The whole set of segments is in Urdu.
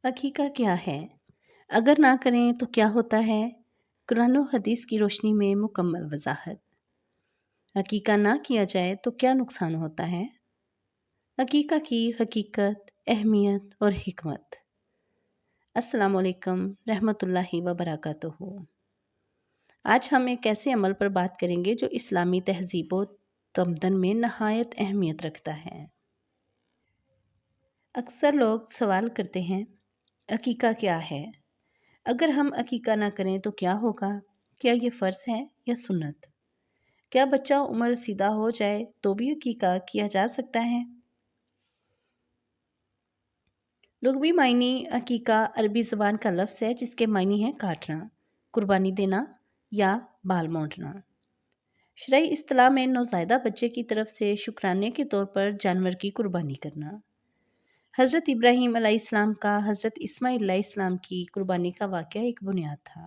عقیقہ کیا ہے؟ اگر نہ کریں تو کیا ہوتا ہے؟ قرآن و حدیث کی روشنی میں مکمل وضاحت۔ عقیقہ نہ کیا جائے تو کیا نقصان ہوتا ہے؟ عقیقہ کی حقیقت، اہمیت اور حکمت۔ السلام علیکم رحمۃ اللہ وبرکاتہ۔ آج ہم ایک ایسے عمل پر بات کریں گے جو اسلامی تہذیب و تمدن میں نہایت اہمیت رکھتا ہے۔ اکثر لوگ سوال کرتے ہیں، عقیقہ کیا ہے؟ اگر ہم عقیقہ نہ کریں تو کیا ہوگا؟ کیا یہ فرض ہے یا سنت؟ کیا بچہ عمر رسیدہ ہو جائے تو بھی عقیقہ کیا جا سکتا ہے؟ لغوی معنی عقیقہ عربی زبان کا لفظ ہے جس کے معنی ہے کاٹنا، قربانی دینا یا بال مونڈنا۔ شرعی اصطلاح میں نوزائیدہ بچے کی طرف سے شکرانے کے طور پر جانور کی قربانی کرنا۔ حضرت ابراہیم علیہ السلام کا حضرت اسماعیل علیہ السلام کی قربانی کا واقعہ ایک بنیاد تھا۔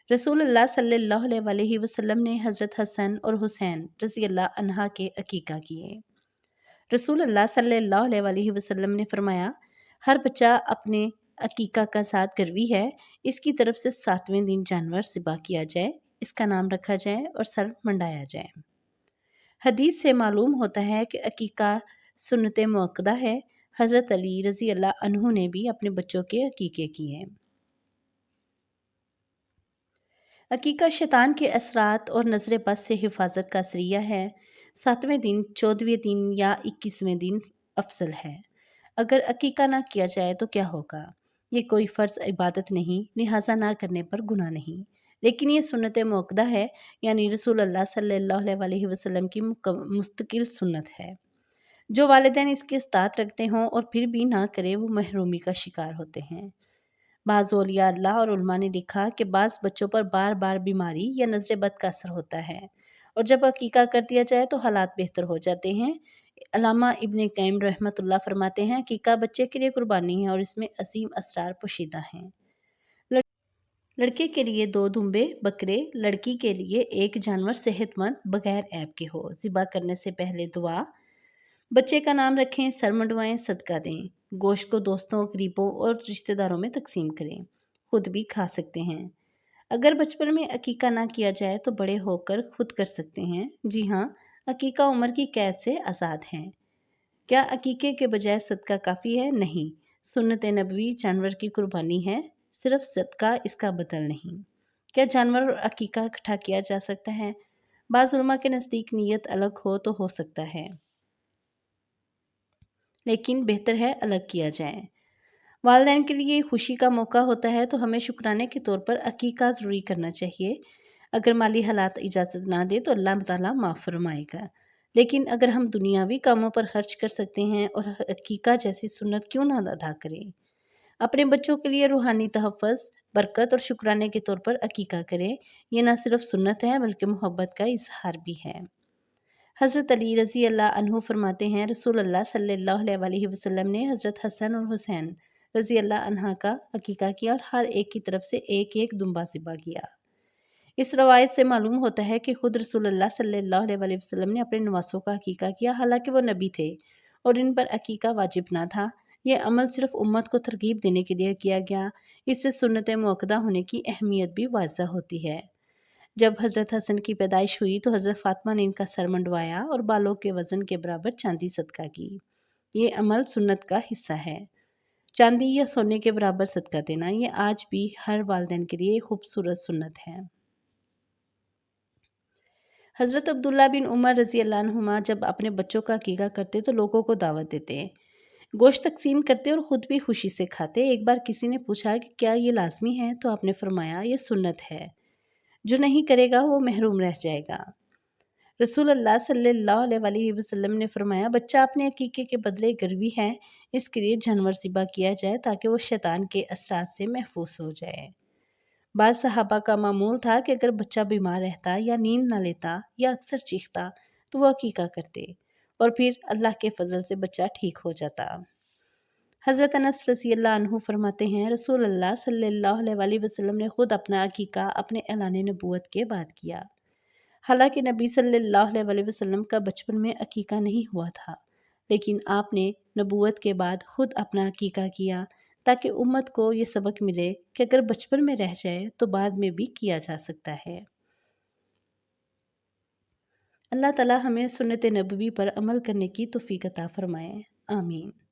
رسول اللہ صلی اللہ علیہ وسلم نے حضرت حسن اور حسین رضی اللہ عنہ کے عقیقہ کیے۔ رسول اللہ صلی اللہ علیہ وسلم نے فرمایا، ہر بچہ اپنے عقیقہ کا ساتھ گروی ہے، اس کی طرف سے 7ویں دن جانور ذبح کیا جائے، اس کا نام رکھا جائے اور سر منڈایا جائے۔ حدیث سے معلوم ہوتا ہے کہ عقیقہ سنت موقدہ ہے۔ حضرت علی رضی اللہ عنہ نے بھی اپنے بچوں کے عقیقے کیے۔ عقیقہ شیطان کے اثرات اور نظر بد سے حفاظت کا ذریعہ ہے۔ 7ویں دن، 14ویں دن یا 21ویں دن افضل ہے۔ اگر عقیقہ نہ کیا جائے تو کیا ہوگا؟ یہ کوئی فرض عبادت نہیں، لہٰذا نہ کرنے پر گناہ نہیں، لیکن یہ سنت موقدہ ہے، یعنی رسول اللہ صلی اللہ علیہ وسلم کی مستقل سنت ہے۔ جو والدین اس کی اطاعت رکھتے ہوں اور پھر بھی نہ کرے وہ محرومی کا شکار ہوتے ہیں۔ بعض اولیاء اللہ اور علماء نے لکھا کہ بعض بچوں پر بار بار بیماری یا نظر بد کا اثر ہوتا ہے، اور جب عقیقہ کر دیا جائے تو حالات بہتر ہو جاتے ہیں۔ علامہ ابن قیم رحمۃ اللہ فرماتے ہیں، عقیقہ بچے کے لیے قربانی ہے اور اس میں عظیم اسرار پوشیدہ ہیں۔ لڑکے کے لیے 2 دمبے بکرے، لڑکی کے لیے 1 جانور صحت مند بغیر عیب کے ہو۔ ذبح کرنے سے پہلے دعا، بچے کا نام رکھیں، سر منڈوائیں، صدقہ دیں۔ گوشت کو دوستوں، قریبوں اور رشتہ داروں میں تقسیم کریں، خود بھی کھا سکتے ہیں۔ اگر بچپن میں عقیقہ نہ کیا جائے تو بڑے ہو کر خود کر سکتے ہیں۔ جی ہاں، عقیقہ عمر کی قید سے آزاد ہے۔ کیا عقیقے کے بجائے صدقہ کافی ہے؟ نہیں، سنت نبوی جانور کی قربانی ہے، صرف صدقہ اس کا بدل نہیں۔ کیا جانور اور عقیقہ اکٹھا کیا جا سکتا ہے؟ بعض علماء کے نزدیک نیت الگ ہو تو ہو سکتا ہے، لیکن بہتر ہے الگ کیا جائے۔ والدین کے لیے خوشی کا موقع ہوتا ہے تو ہمیں شکرانے کے طور پر عقیقہ ضروری کرنا چاہیے۔ اگر مالی حالات اجازت نہ دے تو اللہ تعالیٰ معاف فرمائے گا، لیکن اگر ہم دنیاوی کاموں پر خرچ کر سکتے ہیں اور عقیقہ جیسی سنت کیوں نہ ادا کریں؟ اپنے بچوں کے لیے روحانی تحفظ، برکت اور شکرانے کے طور پر عقیقہ کریں۔ یہ نہ صرف سنت ہے بلکہ محبت کا اظہار بھی ہے۔ حضرت علی رضی اللہ عنہ فرماتے ہیں، رسول اللہ صلی اللہ علیہ وسلم نے حضرت حسن اور حسین رضی اللہ عنہ کا عقیقہ کیا اور ہر ایک کی طرف سے 1 دمبا ذبح کیا۔ اس روایت سے معلوم ہوتا ہے کہ خود رسول اللہ صلی اللہ علیہ وسلم نے اپنے نواسوں کا عقیقہ کیا، حالانکہ وہ نبی تھے اور ان پر عقیقہ واجب نہ تھا۔ یہ عمل صرف امت کو ترغیب دینے کے لیے کیا گیا۔ اس سے سنت موقدہ ہونے کی اہمیت بھی واضح ہوتی ہے۔ جب حضرت حسن کی پیدائش ہوئی تو حضرت فاطمہ نے ان کا سر منڈوایا اور بالوں کے وزن کے برابر چاندی صدقہ کی۔ یہ عمل سنت کا حصہ ہے۔ چاندی یا سونے کے برابر صدقہ دینا، یہ آج بھی ہر والدین کے لیے ایک خوبصورت سنت ہے۔ حضرت عبداللہ بن عمر رضی اللہ عنہما جب اپنے بچوں کا عقیقہ کرتے تو لوگوں کو دعوت دیتے، گوشت تقسیم کرتے اور خود بھی خوشی سے کھاتے۔ ایک بار کسی نے پوچھا کہ کیا یہ لازمی ہے؟ تو آپ نے فرمایا، یہ سنت ہے، جو نہیں کرے گا وہ محروم رہ جائے گا۔ رسول اللہ صلی اللہ علیہ وسلم نے فرمایا، بچہ اپنے عقیقے کے بدلے گروی ہے، اس کے لیے جانور ذبح کیا جائے تاکہ وہ شیطان کے اثرات سے محفوظ ہو جائے۔ بعض صحابہ کا معمول تھا کہ اگر بچہ بیمار رہتا یا نیند نہ لیتا یا اکثر چیختا تو وہ عقیقہ کرتے اور پھر اللہ کے فضل سے بچہ ٹھیک ہو جاتا۔ حضرت انس رضی اللہ عنہ فرماتے ہیں، رسول اللہ صلی اللہ علیہ وسلم نے خود اپنا عقیقہ اپنے اعلان نبوت کے بعد کیا۔ حالانکہ نبی صلی اللہ علیہ وسلم کا بچپن میں عقیقہ نہیں ہوا تھا، لیکن آپ نے نبوت کے بعد خود اپنا عقیقہ کیا تاکہ امت کو یہ سبق ملے کہ اگر بچپن میں رہ جائے تو بعد میں بھی کیا جا سکتا ہے۔ اللہ تعالی ہمیں سنت نبوی پر عمل کرنے کی توفیق عطا فرمائے، آمین۔